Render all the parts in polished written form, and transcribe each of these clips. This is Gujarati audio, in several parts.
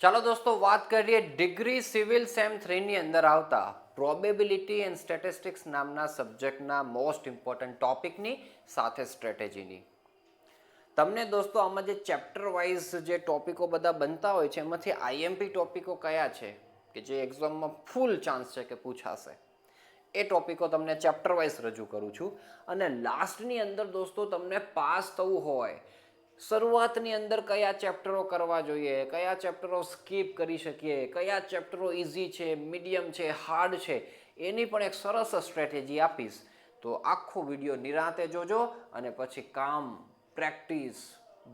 ચાલો દોસ્તો વાત કરીએ ડિગ્રી સિવિલ સેમ 3 ની અંદર આવતા પ્રોબેબિલિટી એન્ડ સ્ટેટિસ્ટિક્સ નામના સબ્જેક્ટના મોસ્ટ ઇમ્પોર્ટન્ટ ટોપિકની સાથે સ્ટ્રેટેજીની. તમને દોસ્તો આમાં જે ચેપ્ટર વાઇઝ જે ટોપિકો બધા બનતા હોય છે એમાંથી આઈએમપી ટોપિકો કયા છે કે જે એક્ઝામમાં ફૂલ ચાન્સ છે કે પૂછાશે, એ ટોપિકો તમને ચેપ્ટર વાઇઝ રજૂ કરું છું. અને લાસ્ટની અંદર દોસ્તો તમને પાસ થવું હોય, શરૂઆતની અંદર કયા ચેપ્ટરો કરવા જોઈએ, કયા ચેપ્ટરો સ્કીપ કરી શકીએ, કયા ચેપ્ટરો ઇઝી છે, મીડિયમ છે, હાર્ડ છે, એની પણ એક સરસ સ્ટ્રેટેજી આપીશ. તો આખો વિડીયો નિરાંતે જોજો અને પછી કામ પ્રેક્ટિસ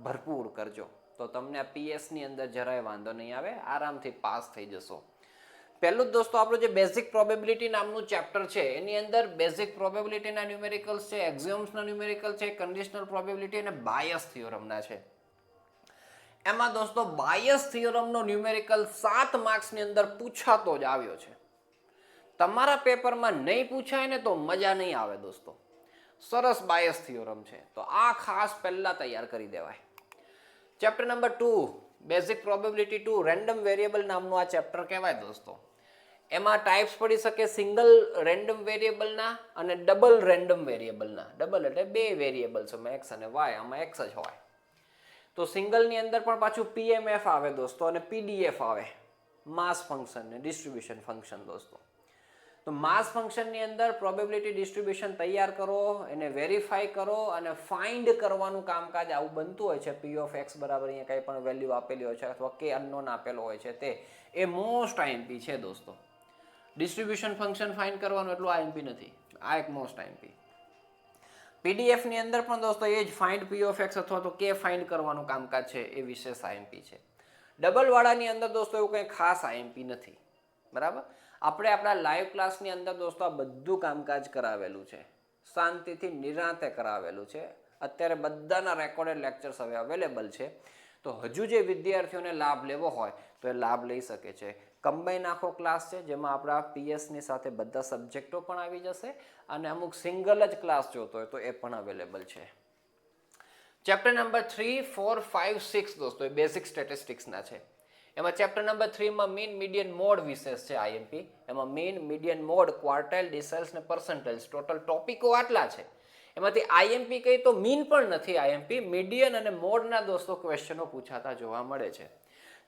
ભરપૂર કરજો, તો તમને આ પીએસની અંદર જરાય વાંધો નહીં આવે, આરામથી પાસ થઈ જશો. પહેલું જ દોસ્તો આપણું જે બેઝિક પ્રોબેબિલિટી નામનું ચેપ્ટર છે એની અંદર બેઝિક પ્રોબેબિલિટીના ન્યુમેરિકલ્સ છે, એક્ઝિઓમ્સના ન્યુમેરિકલ છે, કન્ડિશનલ પ્રોબેબિલિટી અને બાયસ થિયોરમના છે. એમાં દોસ્તો બાયસ થિયોરમનો ન્યુમેરિકલ 7 માર્ક્સની અંદર પૂછાતો જ આવ્યો છે. તમારા પેપરમાં નહીં પૂછાય ને તો મજા નહીં આવે દોસ્તો. સરસ બાયસ થિયોરમ છે, તો આ ખાસ પહેલા તૈયાર કરી દેવાય. Chapter number 2 basic probability 2 random variable નામનું આ ચેપ્ટર કહેવાય દોસ્તો. એમાં ટાઈપ્સ પડી શકે સિંગલ રેન્ડમ વેરિયેબલના અને ડબલ રેન્ડમ વેરિયેબલના. ડબલ એટલે બે વેરિયેબલ્સ, એક્સ અને વાય, આમાં એક્સ જ હોય. તો સિંગલની અંદર પણ પાછું પીએમએફ આવે દોસ્તો અને પીડીએફ આવે, માસ ફંક્શન ને ડિસ્ટ્રીબ્યુશન ફંક્શન દોસ્તો. તો માસ ફંક્શનની અંદર પ્રોબેબિલિટી ડિસ્ટ્રીબ્યુશન તૈયાર કરો, એને વેરીફાઈ કરો અને ફાઇન્ડ કરવાનું કામકાજ આવું બનતું હોય છે. પી ઓફ એક્સ બરાબર અહીંયા કંઈ પણ વેલ્યુ આપેલી હોય છે અથવા કે અનનોન આપેલો હોય છે, તે એ મોસ્ટ આઈએમપી છે દોસ્તો. ડિસ્ટ્રીબ્યુશન ફંક્શન ફાઇન્ડ કરવાનું એટલું આઈએમપી નથી, આ એક મોસ્ટ આઈએમપી. પીડીએફની અંદર પણ દોસ્તો એ જ ફાઇન્ડ પી ઓફ એક્સ અથવા તો કે ફાઇન્ડ કરવાનું કામકાજ છે, એ વિશેષ આઈએમપી છે. ડબલવાળાની અંદર દોસ્તો એવું કંઈ ખાસ આઈએમપી નથી, બરાબર. આપણે આપણા લાઈવ ક્લાસની અંદર દોસ્તો આ બધું કામકાજ કરાવેલું છે, શાંતિથી નિરાંતે કરાવેલું છે. અત્યારે બધાના રેકોર્ડેડ લેક્ચર્સ હવે અવેલેબલ છે, તો હજુ જે વિદ્યાર્થીઓને લાભ લેવો હોય તો એ લાભ લઈ શકે છે. કમ્બાઈન આખો ક્લાસ છે જેમાં આપણા પીએસની સાથે બધા સબ્જેક્ટો પણ આવી જશે અને અમુક સિંગલ જ ક્લાસ જોતો હોય તો એ પણ અવેલેબલ છે. ચેપ્ટર નંબર 3, 4, 5, 6 દોસ્તો એ બેઝિક સ્ટેટિસ્ટિક્સના છે. એમાં ચેપ્ટર નંબર 3માં મીન મીડિયન મોડ વિશેષ છે આઈએમપી. એમાં mean median mode, quartile, deciles ને પર્સન્ટાઇલ્સ, ટોટલ ટોપિકો આટલા છે. એમાંથી આઈએમપી કઈ તો મીન પણ નથી આઈએમપી, મીડિયન અને મોડના દોસ્તો ક્વેશ્ચનો પૂછાતા જોવા મળે છે.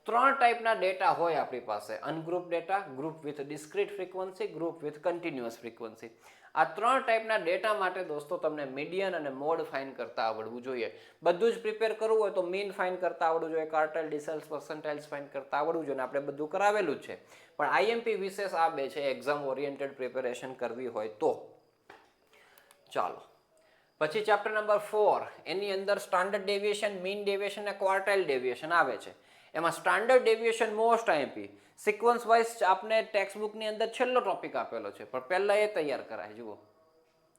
3 ટાઈપના ડેટા હોય આપણી પાસે, ungroup data, group with discrete frequency, group with continuous frequency. આ 3 ટાઈપના ડેટા માટે દોસ્તો તમને મીડિયન અને મોડ ફાઇન્ડ કરતા આવડવું જોઈએ. બધું જ પ્રિપેર કરવું હોય તો મીન ફાઇન્ડ કરતા આવડવું જોઈએ, ક્વાર્ટાઇલ, ડિસેલ્સ, પર્સન્ટાઇલ્સ ફાઇન્ડ કરતા આવડવું જોઈએ, આપણે બધું કરાવેલું જ છે. પણ આઈએમપી વિશેષ આ બે છે એક્ઝામ ઓરિએન્ટેડ પ્રિપેરેશન કરવી હોય તો. ચાલો પછી ચેપ્ટર નંબર 4, એની અંદર સ્ટાન્ડર્ડ ડેવિએશન, મીન ડેવિએશન અને ક્વાર્ટાઇલ ડેવિએશન આવે છે. એમાં standard deviation most IMP. Sequence wise આપને ટેક્સ્ટ બુકની અંદર છેલ્લો ટોપિક આપેલો છે, પણ પહેલા એ તૈયાર કરાય. જુઓ,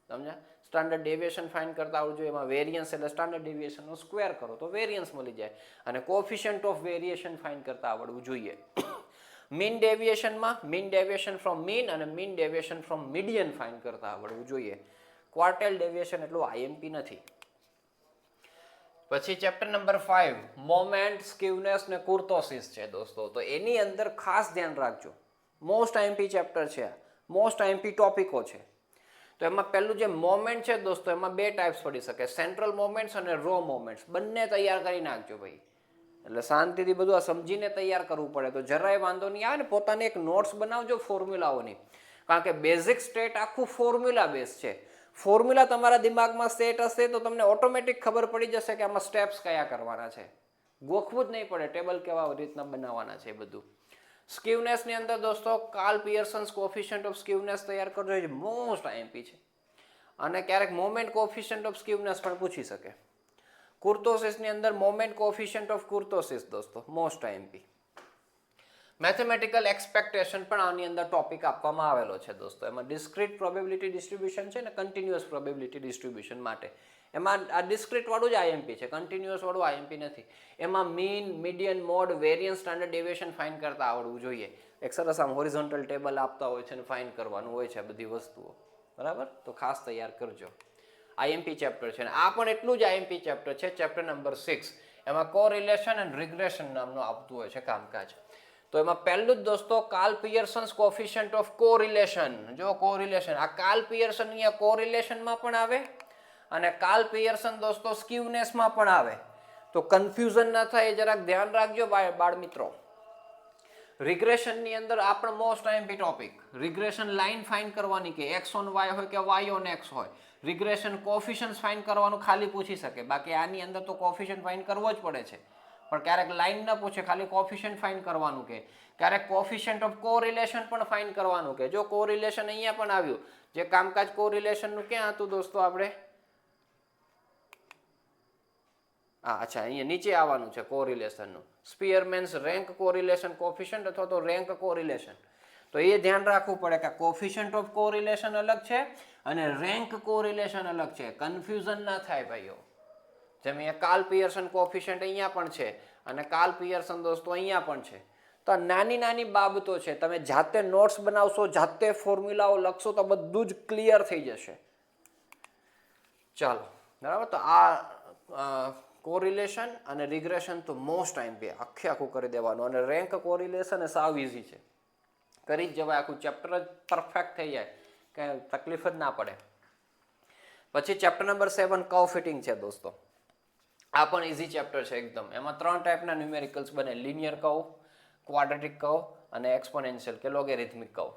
સમજ્યા? સ્ટાન્ડર્ડ ડેવિએશન ફાઇન્ડ કરતા આવડવું જોઈએ. એમાં વેરિયન્સ એટલે સ્ટાન્ડર્ડ ડેવિએશનનો સ્ક્વેર કરો તો વેરિયન્સ મળી જાય, અને કોફિશિયન્ટ ઓફ વેરિએશન ફાઇન્ડ કરતા આવડવું જોઈએ. મીન ડેવિએશનમાં મીન ડેવિએશન ફ્રોમ મીન અને mean deviation from median find કરતા આવડવું જોઈએ. ક્વાર્ટાઇલ ડેવિએશન એટલું આઈએમપી નથી. પછી ચેપ્ટર નંબર 5 મોમેન્ટ, સ્ક્યુનેસ ને કુર્તોસિસ છે દોસ્તો. તો એની અંદર ખાસ ધ્યાન રાખજો, મોસ્ટ આઈએમપી ચેપ્ટર છે, મોસ્ટ આઈએમપી ટોપિકો છે. તો એમાં પહેલું જે મોમેન્ટ છે દોસ્તો, એમાં 2 ટાઈપ્સ પડી શકે, સેન્ટ્રલ મોમેન્ટ્સ અને રો મોમેન્ટ્સ. બંને તૈયાર કરી નાખજો ભાઈ, એટલે શાંતિથી બધું આ સમજીને તૈયાર કરવું પડે તો જરાય વાંધો નહીં આવે ને. પોતાની એક નોટ્સ બનાવજો ફોર્મ્યુલાઓની, કારણ કે બેઝિક સ્ટેટ આખું ફોર્મ્યુલા બેઝ છે. ફોર્મ્યુલા તમારા દિમાગમાં સેટ હશે તો તમને ઓટોમેટિક ખબર પડી જશે કે આમાં સ્ટેપ્સ કયા કરવાના છે, ગોખવું જ નહીં પડે, ટેબલ કેવા રીતના બનાવવાના છે એ બધું. સ્ક્યુનેસની અંદર દોસ્તો કાર્લ પિયર્સન્સ કોફિશિયન્ટ ઓફ સ્ક્યુનેસ તૈયાર કરજો, એ મોસ્ટ આઈએમપી છે. અને ક્યારેક મોમેન્ટ કોફિશિયન્ટ ઓફ સ્ક્યુનેસ પણ પૂછી શકે. કુર્તોસિસની અંદર મોમેન્ટ કોફિશિયન્ટ ઓફ કુર્તોસિસ દોસ્તો મોસ્ટ આઈએમપી. મેથેમેટિકલ એક્સપેક્ટેશન પણ આની અંદર ટોપિક આપવામાં આવેલો છે દોસ્તો. એમાં ડિસ્ક્રીટ પ્રોબેબિલિટી ડિસ્ટ્રીબ્યુશન છે ને કન્ટિન્યુઅસ પ્રોબેબિલિટી ડિસ્ટ્રીબ્યુશન માટે. એમાં આ ડિસ્ક્રીટ વાળું જ આઈએમપી છે, કન્ટિન્યુઅસ વાળું આઈએમપી નથી. એમાં mean, median, mode, variance, standard deviation find કરતા આવડવું જોઈએ. એક સરસ આમ હોરિઝોન્ટલ ટેબલ આપતા હોય છે અને ફાઇન્ડ કરવાનું હોય છે આ બધી વસ્તુઓ, બરાબર. તો ખાસ તૈયાર કરજો. આઈએમપી ચેપ્ટર છે, અને આ પણ એટલું જ આઈએમપી ચેપ્ટર છે. ચેપ્ટર નંબર 6 એમાં કોરિલેશન એન્ડ રિગ્રેશન નામનું આવતું હોય છે કામકાજ. તો એમાં પહેલું જ દોસ્તો કાર્લ પિયર્સન્સ કોફિશિયન્ટ ઓફ કોરિલેશન. જો કોરિલેશન, આ કાર્લ પિયર્સન અહીંયા કોરિલેશનમાં પણ આવે અને કાર્લ પિયર્સન દોસ્તો સ્ક્યુનેસમાં પણ આવે. તો કન્ફ્યુઝન ના થાય એ જરાક ધ્યાન રાખજો બાળ મિત્રો. રિગ્રેશનની અંદર આ પણ most IMP topic. Regression line find કરવાની કે એક્સ ઓન વાય હોય કે વાય ઓન એક્સ હોય. રિગ્રેશન કોફિશિયન્ટ ફાઇન્ડ કરવાનું ખાલી પૂછી શકે, બાકી આની અંદર તો કોફિશિયન્ટ ફાઇન્ડ કરવો જ પડે છે. પણ ક્યારેક લાઇન ન પૂછે, ખાલી કોફિશિયન્ટ ફાઇન્ડ કરવાનું કે ક્યારેક કોફિશિયન્ટ ઓફ કોરિલેશન પણ ફાઇન્ડ કરવાનું કે. જો કોરિલેશન અહીંયા પણ આવ્યું, જે કામકાજ કોરિલેશનનું ક્યાં હતું દોસ્તો આપણે? અચ્છા, અહીંયા નીચે આવવાનું છે કોરિલેશનનું. સ્પીયરમેન્સ રેન્ક કોરિલેશન કોફિશિયન્ટ અથવા તો રેન્ક કોરિલેશન. તો એ ધ્યાન રાખવું પડે કે કોફિશિયન્ટ ઓફ કોરિલેશન અલગ છે અને રેન્ક કોરિલેશન અલગ છે. કન્ફ્યુઝન ના થાય ભાઈઓ. જેમ અહીંયા કાર્લ પિયર્સન કોફિશિયન્ટ અહીંયા પણ છે અને કાર્લ પિયર્સન દોસ્તો અહીંયા પણ છે. તો આ નાની નાની બાબતો છે. તમે જાતે નોટ્સ બનાવશો, જાતે ફોર્મ્યુલાઓ લખશો તો બધું જ ક્લિયર થઈ જશે. ચાલો, બરાબર. તો આ કોરિલેશન અને રિગ્રેશન તો મોસ્ટ આઈએમપી, આખે આખું કરી દેવાનું. અને રેન્ક કોરિલેશન એ સાવ ઇઝી છે, કરી જ જવાય. આખું ચેપ્ટર જ પરફેક્ટ થઈ જાય, કંઈ તકલીફ જ ના પડે. પછી ચેપ્ટર નંબર 7 કર્વ ફિટિંગ છે દોસ્તો. આ પણ ઇઝી ચેપ્ટર છે એકદમ. એમાં 3 ટાઈપના ન્યુમેરિકલ્સ બને: લિનિયર કર્વ, ક્વાડ્રેટિક કર્વ અને એક્સપોનેન્શિયલ કે લોગેરિથમિક કર્વ.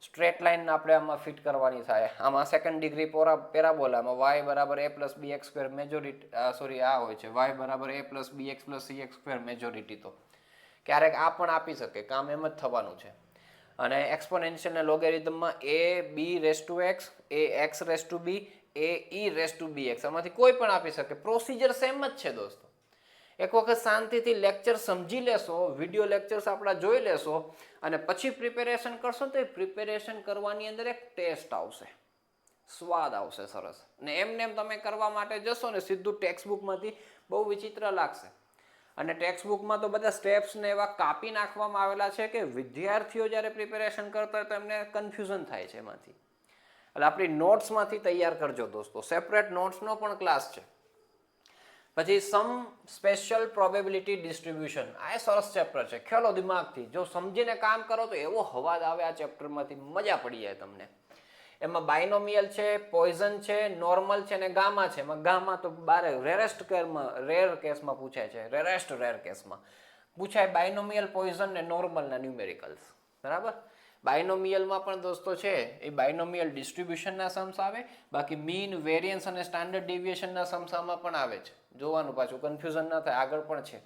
સ્ટ્રેટ લાઇન આપણે આમાં ફિટ કરવાની થાય. આમાં સેકન્ડ ડિગ્રી પેરાબોલામાં y બરાબર a plus bx square majority, sorry આ હોય છે y બરાબર a plus bx plus cx square majority. તો ક્યારેક આ પણ આપી શકે, કામ એમ જ થવાનું છે. અને એક્સપોનેન્શિયલ ને લોગેરિધમમાં a b raise to x, a x raise to b, a e raise to bx, આમાંથી કોઈ પણ આપી શકે. પ્રોસિજર સેમ જ છે દોસ્તો. એક વખત શાંતિથી લેક્ચર સમજી લેશો, વિડીયો લેક્ચર્સ આપણા જોઈ લેશો અને પછી પ્રિપેરેશન કરશો તો એ પ્રિપેરેશન કરવાની અંદર એક ટેસ્ટ આવશે, સ્વાદ આવશે સરસ. ને એમને એમ તમે કરવા માટે જશો ને સીધું ટેક્સ્ટ બુકમાંથી, બહુ વિચિત્ર લાગશે. અને ટેક્સ્ટ બુકમાં તો બધા સ્ટેપ્સ ને એવા કાપી નાખવામાં આવેલા છે કે વિદ્યાર્થીઓ જ્યારે પ્રિપેરેશન કરતા હોય તો એમને કન્ફ્યુઝન થાય છે એમાંથી. એટલે આપણી નોટ્સમાંથી તૈયાર કરજો દોસ્તો. સેપરેટ નોટ્સનો પણ ક્લાસ છે. પછી સમ સ્પેશિયલ પ્રોબેબિલિટી ડિસ્ટ્રીબ્યુશન. આ સરસ ચેપ્ટર છે. ખેલો દિમાગથી, જો સમજીને કામ કરો તો એવો અવાજ આવે આ ચેપ્ટરમાંથી, મજા પડી જાય તમને. એમાં બાયનોમિયલ છે, પોઈઝન છે, નોર્મલ છે અને ગામા છે. એમાં ગામા તો રેરેસ્ટ કેસમાં પૂછાય છે, રેર કેસમાં પૂછાય. બાયનોમિયલ, પોઈઝન ને નોર્મલના ન્યુમેરિકલ્સ, બરાબર. બાયનોમિયલમાં પણ દોસ્તો છે એ બાયનોમિયલ ડિસ્ટ્રીબ્યુશનના સમ્સ આવે, બાકી મીન, વેરિયન્સ અને સ્ટાન્ડર્ડ ડેવિએશનના સમ્સ આમાં પણ આવે છે. જોવાનું પાછું, કન્ફ્યુઝન ના થાય, આગળ પણ છે.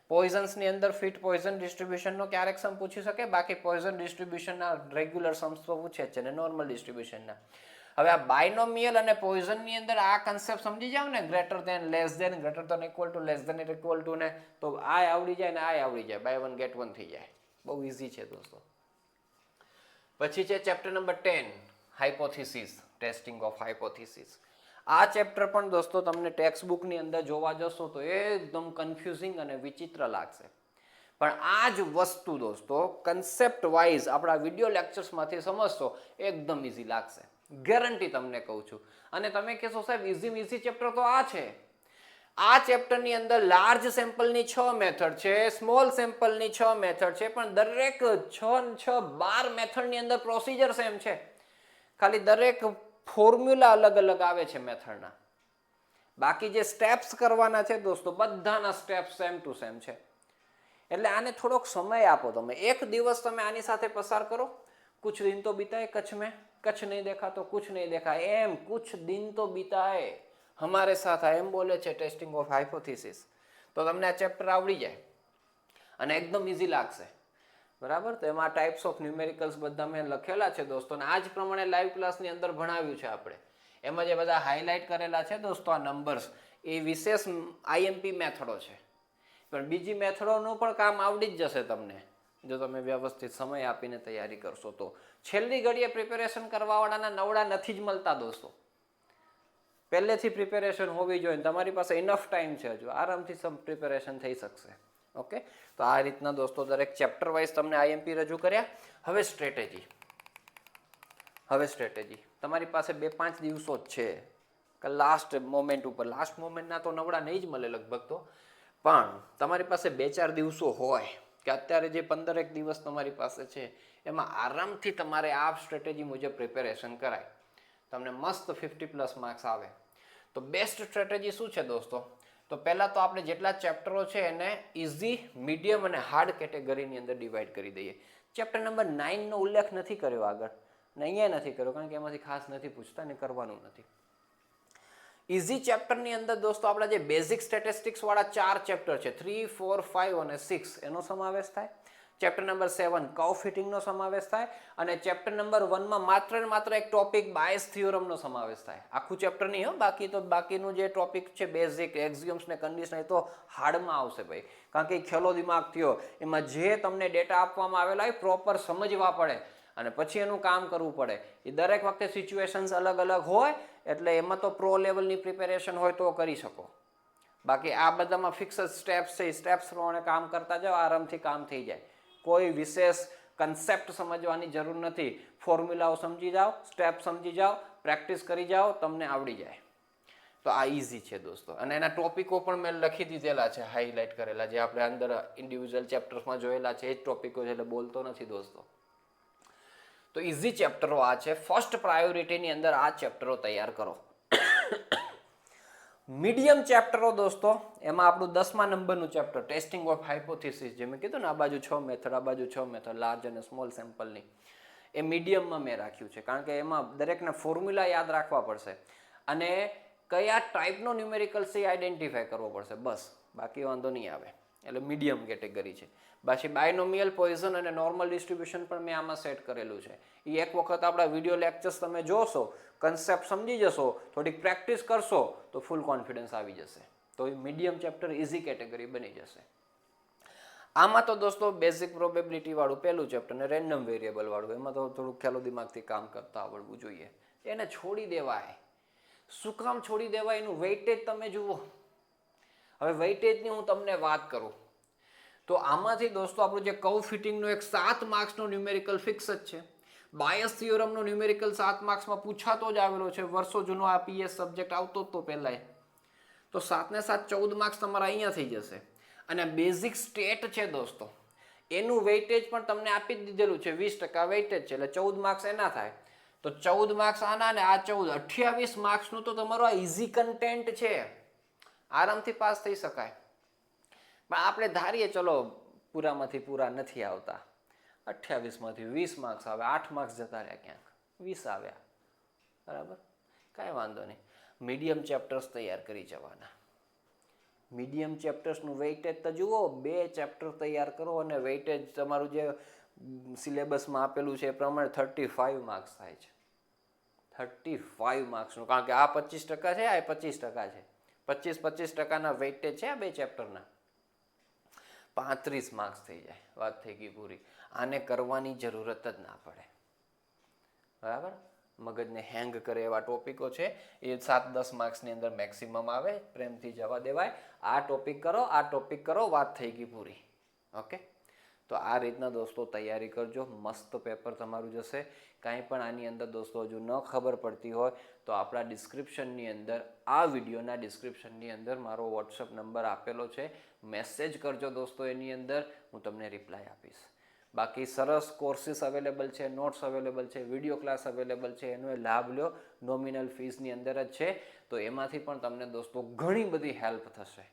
પોઈઝન્સની અંદર ફિટ પોઈઝન ડિસ્ટ્રીબ્યુશનનો ક્યારેક સમ પૂછી શકે, બાકી પોઈઝન ડિસ્ટ્રીબ્યુશનના રેગ્યુલર સમ્સ તો પૂછે જ છે ને નોર્મલ ડિસ્ટ્રીબ્યુશનના. હવે આ બાયનોમિયલ અને પોઈઝનની અંદર આ કન્સેપ્ટ સમજી જાવ ને, greater than, less than, greater than equal to, less than equal to ને, તો આ આવડી જાય ને આ આવડી જાય, બાય 1 get 1 થઈ જાય. બહુ ઇઝી છે દોસ્તો. પછી છે chapter number 10 hypothesis, testing of hypothesis. આ ચેપ્ટર પણ દોસ્તો તમને ટેક્સ્ટ બુકની અંદર જોવા જશો તો એકદમ કન્ફ્યુઝિંગ અને વિચિત્ર લાગશે. પણ આ જ વસ્તુ દોસ્તો કન્સેપ્ટ વાઇઝ આપણા વિડીયો લેક્ચર્સમાંથી સમજશો, એકદમ ઇઝી લાગશે, ગેરંટી તમને કહું છું. અને તમે કહેશો સાહેબ ઇઝી ચેપ્ટર તો આ છે. આ ચેપ્ટરની અંદર લાર્જ સેમ્પલની 6 મેથડ છે, સ્મોલ સેમ્પલની 6 મેથડ છે, પણ દરેક 12 મેથડની અંદર પ્રોસિજર સેમ છે. ખાલી દરેક ફોર્મ્યુલા અલગ અલગ આવે છે મેથડના. બાકી જે સ્ટેપ્સ કરવાના છે દોસ્તો, બધાના સ્ટેપ્સ સેમ ટુ સેમ છે. એટલે આને થોડોક સમય આપો તમે. એક દિવસ તમે આની સાથે પસાર કરો. કુછ દિન તો બિતાએ કચ્છ મેં, કચ્છ નહીં દેખા તો કુછ નહીં દેખા, એમ કુછ દિન તો બિતાએ હમારે સાથ, એમ બોલે છે ટેસ્ટિંગ ઓફ હાઇપોથિસિસ. તો તમને આ ચેપ્ટર આવડી જાય અને એકદમ ઇઝી લાગશે, બરાબર. તો એમાં ટાઈપ્સ ઓફ ન્યુમેરિકલ્સ બધા મેં લખેલા છે દોસ્તો, અને આ જ પ્રમાણે લાઈવ ક્લાસની અંદર ભણાવ્યું છે આપણે. એમાં જે બધા હાઇલાઇટ કરેલા છે દોસ્તો આ નંબર્સ, એ વિશેષ આઈએમપી મેથડો છે. પણ બીજી મેથડોનું પણ કામ આવડી જ જશે તમને, જો તમે વ્યવસ્થિત સમય આપીને તૈયારી કરશો તો. છેલ્લી ઘડીએ પ્રિપેરેશન કરવાવાળાના નવડા નથી જ મળતા દોસ્તો. પહેલેથી પ્રિપેરેશન હોવી જોઈએ, તમારી પાસે ઇનફ ટાઈમ છે, હજુ આરામથી પ્રિપેરેશન થઈ શકશે. ઓકે, તો આ રીતના દોસ્તો દરેક ચેપ્ટર વાઇઝ તમને આઈએમપી રજૂ કર્યા. હવે સ્ટ્રેટેજી. તમારી પાસે 2-5 દિવસો જ છે કે લાસ્ટ મોમેન્ટ ઉપર. લાસ્ટ મોમેન્ટના તો નવડા નહીં જ મળે લગભગ તો, પણ તમારી પાસે 2-4 દિવસો હોય કે અત્યારે જે 15 દિવસ તમારી પાસે છે એમાં આરામથી તમારે આ સ્ટ્રેટેજી મુજબ પ્રિપેરેશન કરાય, તમને મસ્ત 50+ માર્ક્સ આવે. તો બેસ્ટ સ્ટ્રેટેજી શું છે દોસ્તો? તો પહેલાં તો આપણે જેટલા ચેપ્ટરો છે એને ઇઝી, મીડિયમ અને હાર્ડ કેટેગરીની અંદર ડિવાઈડ કરી દઈએ. ચેપ્ટર નંબર 9નો ઉલ્લેખ નથી કર્યો આગળ, ને અહીંયા નથી કર્યો કારણ કે એમાંથી ખાસ નથી પૂછતા ને કરવાનું નથી. ઇઝી ચેપ્ટરની અંદર દોસ્તો આપણા જે બેઝિક સ્ટેટિસ્ટિક્સ વાળા 4 ચેપ્ટર છે 3, 4, 5 અને 6 એનો સમાવેશ થાય. ચેપ્ટર નંબર 7 કર્વ ફિટિંગનો સમાવેશ થાય અને ચેપ્ટર નંબર 1માં માત્ર ને માત્ર એક ટોપિક બાયસ થિયોરમનો સમાવેશ થાય. આખું ચેપ્ટર નહીં હો, બાકીનું જે ટોપિક છે બેઝિક એક્ઝિઓમ્સ ને કન્ડિશન એ તો હાર્ડમાં આવશે ભાઈ, કારણ કે ખ્યાલો દિમાગ થયો એમાં જે તમને ડેટા આપવામાં આવેલા હોય પ્રોપર સમજવા પડે અને પછી એનું કામ કરવું પડે. એ દરેક વખતે સિચ્યુએશન્સ અલગ અલગ હોય એટલે એમાં તો પ્રો લેવલની પ્રિપેરેશન હોય તો કરી શકો. બાકી આ બધામાં ફિક્સ સ્ટેપ્સ છે, સ્ટેપ્સ પ્રમાણે કામ કરતા જાઓ, આરામથી કામ થઈ જાય. કોઈ વિશેષ કન્સેપ્ટ સમજવાની જરૂર નથી. ફોર્મ્યુલાઓ સમજી જાઓ, સ્ટેપ સમજી જાઓ, પ્રેક્ટિસ કરી જાઓ, તમને આવડી જાય. તો આ ઇઝી છે દોસ્તો. અને એના ટોપિકો પણ મેં લખી દીધેલા છે, હાઇલાઇટ કરેલા, જે આપણે અંદર ઇન્ડિવિજ્યુઅલ ચેપ્ટર્સમાં જોયેલા છે એ જ ટોપિકો છે, એટલે બોલતો નથી દોસ્તો. તો ઇઝી ચેપ્ટરો આ છે. ફર્સ્ટ પ્રાયોરિટીની અંદર આ ચેપ્ટરો તૈયાર કરો. મીડિયમ ચેપ્ટરો દોસ્તો, એમાં આપણું 10મા નંબરનું ચેપ્ટર ટેસ્ટિંગ ઓફ હાઇપોથિસિસ, જે મેં કીધું ને આ બાજુ 6 મેથડ, આ બાજુ 6 મેથડ, લાર્જ અને સ્મોલ સેમ્પલની, એ મીડિયમમાં મેં રાખ્યું છે કારણ કે એમાં દરેકને ફોર્મ્યુલા યાદ રાખવા પડશે અને કયા ટાઈપનો ન્યુમેરિકલ છે આઈડેન્ટિફાય કરવો પડશે, બસ. બાકી વાંધો નહીં આવે. એટલે મીડિયમ કેટેગરી છે. બાકી બાયનોમિયલ, પોઈઝન અને નોર્મલ ડિસ્ટ્રીબ્યુશન પણ મેં આમાં સેટ કરેલું છે. એ એક વખત આપણા વિડીયો લેક્ચર્સ તમે જોશો, કન્સેપ્ટ સમજી જશો, થોડીક પ્રેક્ટિસ કરશો તો ફૂલ કોન્ફિડન્સ આવી જશે. તો એ મીડિયમ ચેપ્ટર ઇઝી કેટેગરી બની જશે. આમાં તો દોસ્તો બેઝિક પ્રોબેબિલિટી વાળું પહેલું ચેપ્ટર ને રેન્ડમ વેરિયેબલ વાળું, એમાં તો થોડુંક ખ્યાલો દિમાગથી કામ કરતા આવડવું જોઈએ. એને છોડી દેવાય. શું કામ છોડી દેવાય? એનું વેઇટેજ તમે જુઓ. હવે વેઇટેજની હું તમને વાત કરું તો આમાંથી દોસ્તો આપણું જે કર્વ ફિટિંગનો એક 7 માર્ક્સનો ન્યુમેરિકલ ફિક્સ જ છે. બાયસ થિયોરમનો ન્યુમેરિકલ 7 માર્ક્સમાં પૂછાતો જ આવેલો છે, વર્ષો જૂનો આ પીએસ સબ્જેક્ટ આવતો જ તો પહેલાંય. તો 7 ને 7 14 માર્ક્સ તમારા અહીંયા થઈ જશે. અને બેઝિક સ્ટેટ છે દોસ્તો, એનું વેઇટેજ પણ તમને આપી જ દીધેલું છે, 20% વેઇટેજ છે, એટલે 14 માર્ક્સ એના થાય. તો 14 માર્ક્સ આના ને આ 14, 28 માર્ક્સનું તો તમારું આ ઇઝી કન્ટેન્ટ છે, આરામથી પાસ થઈ શકાય. પણ આપણે ધારીએ ચલો પૂરામાંથી પૂરા નથી આવતા, 28માંથી 20 માર્ક્સ આવે, 8 માર્ક્સ જતા રહ્યા ક્યાંક, 20 આવ્યા, બરાબર, કાંઈ વાંધો નહીં. મીડિયમ ચેપ્ટર્સ તૈયાર કરી જવાના. મીડિયમ ચેપ્ટર્સનું વેઇટેજ તો જુઓ, 2 ચેપ્ટર તૈયાર કરો અને વેઇટેજ તમારું જે સિલેબસમાં આપેલું છે એ પ્રમાણે 35 માર્ક્સ થાય છે. 35 માર્ક્સનું, કારણ કે આ 25% છે, આ 25% છે. 25-25%ના વેઇટેજ છે આ 2 ચેપ્ટરના. 35 માર્ક્સ થઈ જાય, વાત થઈ ગઈ પૂરી. આને કરવાની જરૂરત જ ના પડે, બરાબર. મગજને હેંગ કરે એવા ટોપિકો છે એ 7-10 માર્ક્સની અંદર મેક્સિમમ આવે, પ્રેમથી જવા દેવાય. આ ટોપિક કરો, આ ટોપિક કરો, વાત થઈ ગઈ પૂરી. ઓકે, તો આ રીતના દોસ્તો તૈયારી કરજો, મસ્ત પેપર તમારું જશે. કાંઈ પણ આની અંદર દોસ્તો હજુ ન ખબર પડતી હોય તો આપણા ડિસ્ક્રિપ્શનની અંદર, આ વિડીયોના ડિસ્ક્રિપ્શનની અંદર મારો વોટ્સઅપ નંબર આપેલો છે, મેસેજ કરજો દોસ્તો, એની અંદર હું તમને રિપ્લાય આપીશ. બાકી સરસ કોર્સીસ અવેલેબલ છે, નોટ્સ અવેલેબલ છે, વિડીયો ક્લાસ અવેલેબલ છે, એનો લાભ લો. નોમિનલ ફીસની અંદર જ છે, તો એમાંથી પણ તમને દોસ્તો ઘણી બધી હેલ્પ થશે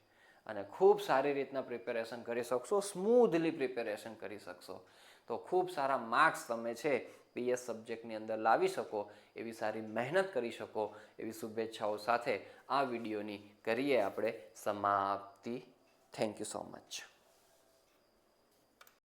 અને ખૂબ સારી રીતના પ્રિપેરેશન કરી શકશો, સ્મૂધલી પ્રિપેરેશન કરી શકશો. તો ખૂબ સારા માર્ક્સ તમે છે પીએસ સબ્જેક્ટની અંદર લાવી શકો, એવી સારી મહેનત કરી શકો, એવી શુભેચ્છાઓ સાથે આ વિડીયોની કરીએ આપણે સમાપ્તિ. Thank you so much.